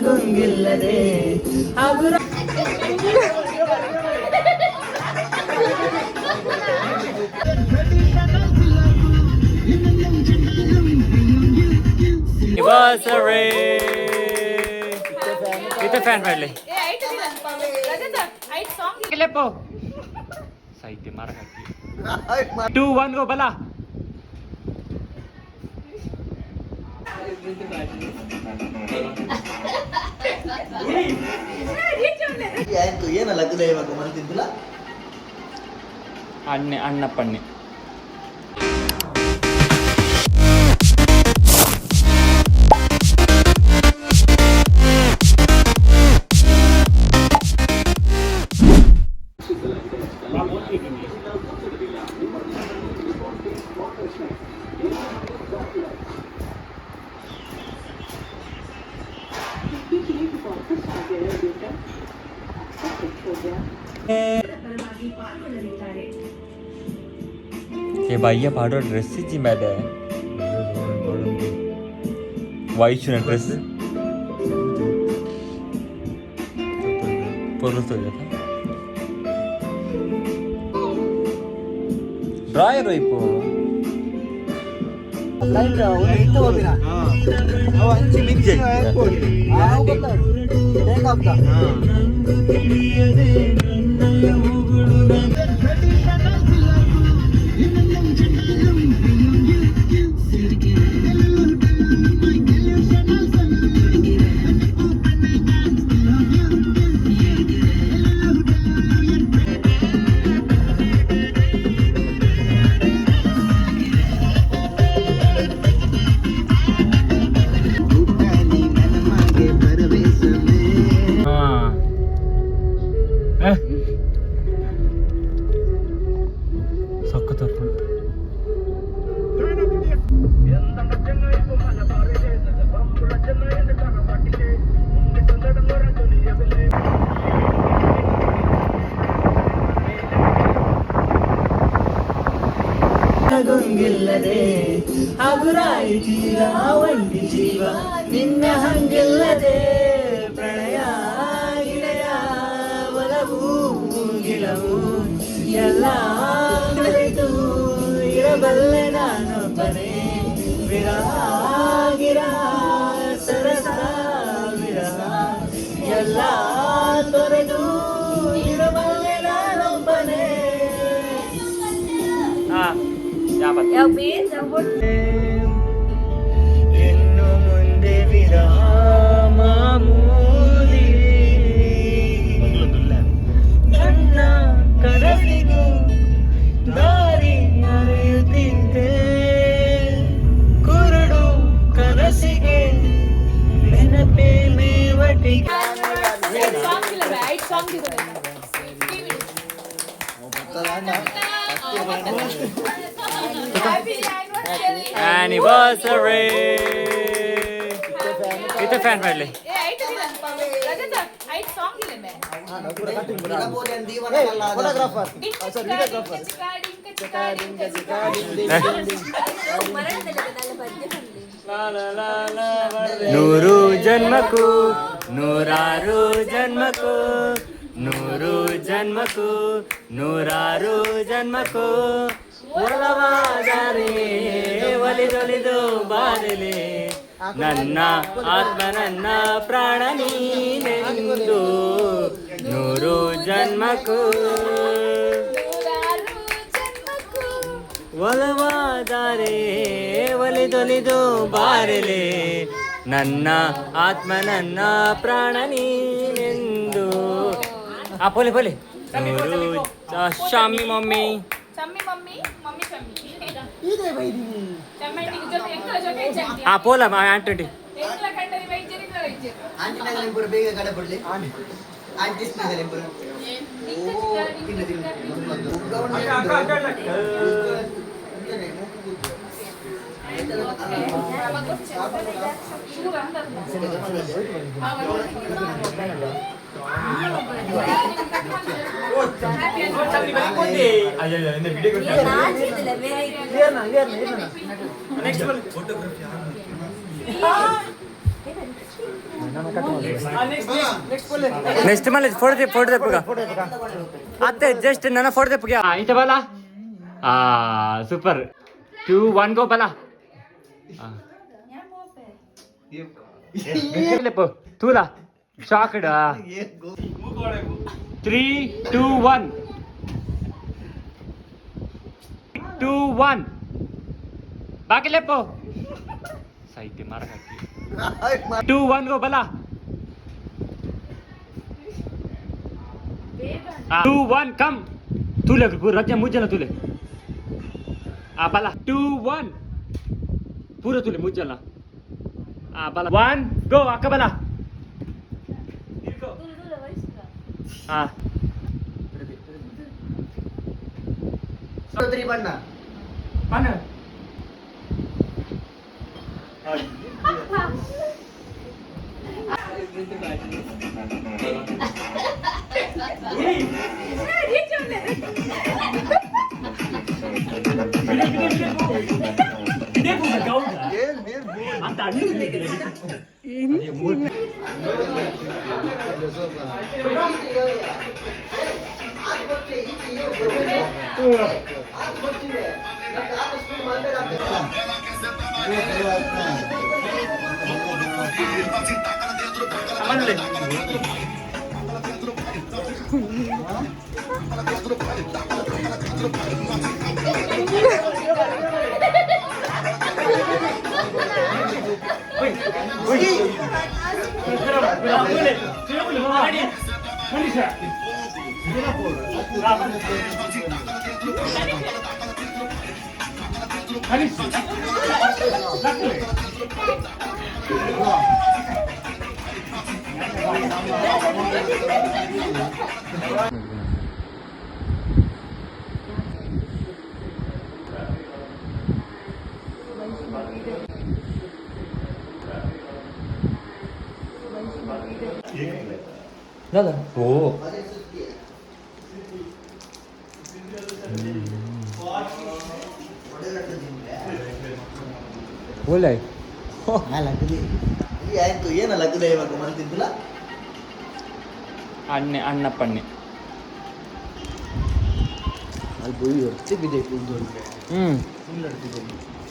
ಗುಂಗಿಲ್ಲದೆ ಹಗುರ anniversary. Itu fan friendly. Kelepo. Saite marah hati. 2 1 go bala. Itu ಏನು ಲಗ್ನ ಇವಾಗ ಮಾಡ್ತಿದ್ದಿಲ್ಲ ಅಣ್ಣ ಪಣ್ಣೆ ये भैया पाडो ड्रेस जी मैडे वाइट चुना ड्रेस पोरल तो जाता ड्रायर इपो ಲೈಟ್ ಇತ್ತು ಹೋಗಿನ ಅವ ಹಂಚಿ ಮಿಕ್ಸ್ ಗೊತ್ತಾ ಟೇಕ್ ಆಫ್ ಗುಂಗಿಲ್ಲದೆ ಹಗುರಾಯಿ ಜೀವ ಒಂಟಿ ಜೀವ ನಿನ್ನ ಹಂಗಿಲ್ಲದೆ ಪ್ರಣಯ ಗಿಳೆಯ ಒಲವು ಗಿಳವು ಎಲ್ಲ ಬೆಳೆದು ಇರಬಲ್ಲೆ ನಾನೊಬ್ಬನೇ ವಿರಹ ಗಿರಹ ಸರಸ ವಿರಹ ಎಲ್ಲ ತೊರೆದು ಇರಬಲ್ಲೆ ನಾನೊಬ್ಬನೇ ಇನ್ನು ಮುಂದೆ ವಿರಹ ಮಾಮೂಲಿ ನನ್ನ ಕನಸಿಗೂ ದಾರಿ ಅರಿಯುತ್ತಿದ್ದೆ ಕುರುಡು ಕನಸಿಗೆ ನೆನಪೇ ಮೇವಟಿಗೆ anniversary. Itu fan friendly. Photographer sorry videographer ನೂರು ಜನ್ಮಕ್ಕೂ ನೂರಾರು ಜನ್ಮಕ್ಕೂ ನೂರು ಜನ್ಮಕ್ಕೂ ನೂರಾರು ಜನ್ಮಕ್ಕೂ ಒಲವಾದರೆ ಒಲಿದೊಲಿದು ಬಾರಲಿ ನನ್ನ ಆತ್ಮ ನನ್ನ ಪ್ರಾಣ ನೀನೆಂದು ನೂರು ಜನ್ಮಕ್ಕೂ ಒಲವಾದರೆ ಒಲಿದೊಲಿದು ಬಾರಲಿ ನನ್ನ ಆತ್ಮ ನನ್ನ ಪ್ರಾಣ ನೀನೆಂದು ಆ ಪೋಲಿ ಪೋಲಿ ನೂರು ಶಾಮಿ ಮಮ್ಮಿ ಆ ಪೋಲ ಆಂಟಿ ಬೇಗ ಕಡೆ ಬಿಡ್ಲಿ ಆಂಟಿಸ್ ನೆಕ್ಸ್ಟ್ ನೆಕ್ಸ್ಟ್ ಮೇಲೆ ಫೋಟೋ ತೆಪ್ಪಗ ಅತ್ತೆ ಜಸ್ಟ್ ನನ್ನ ಫೋಟೋ ತೆಪ್ಪಗ इथे बला सुपर 2 1 गो बला तुला शॉकड 3 2 1 2 1 बाकी लेपो साहित्य मारा 2 1 गो बला 2 1 कम तुले रजा मुझे ना तुले बाला 2 1 पूरा तुले मुझे ना बाला 1 गो अक्का बाला तरी बन्ना पाना दादा ओ बोलाय ಆಯ್ತು ಏನಲ್ಲ ಅಗ್ಗದೆ ಇವಾಗ ಮಾಡ್ತಿದ್ದಿಲ್ಲ ಅಣ್ಣೆ ಅಣ್ಣ ಪಣ್ಣೆ ಅಲ್ಲಿ ಹೋಗಿ ಹೊರ್ತಿ ಬಿದ್ದೆ ಹ್ಮ್ ಫುಲ್ ಅಡ್ತಿದ್ದೆ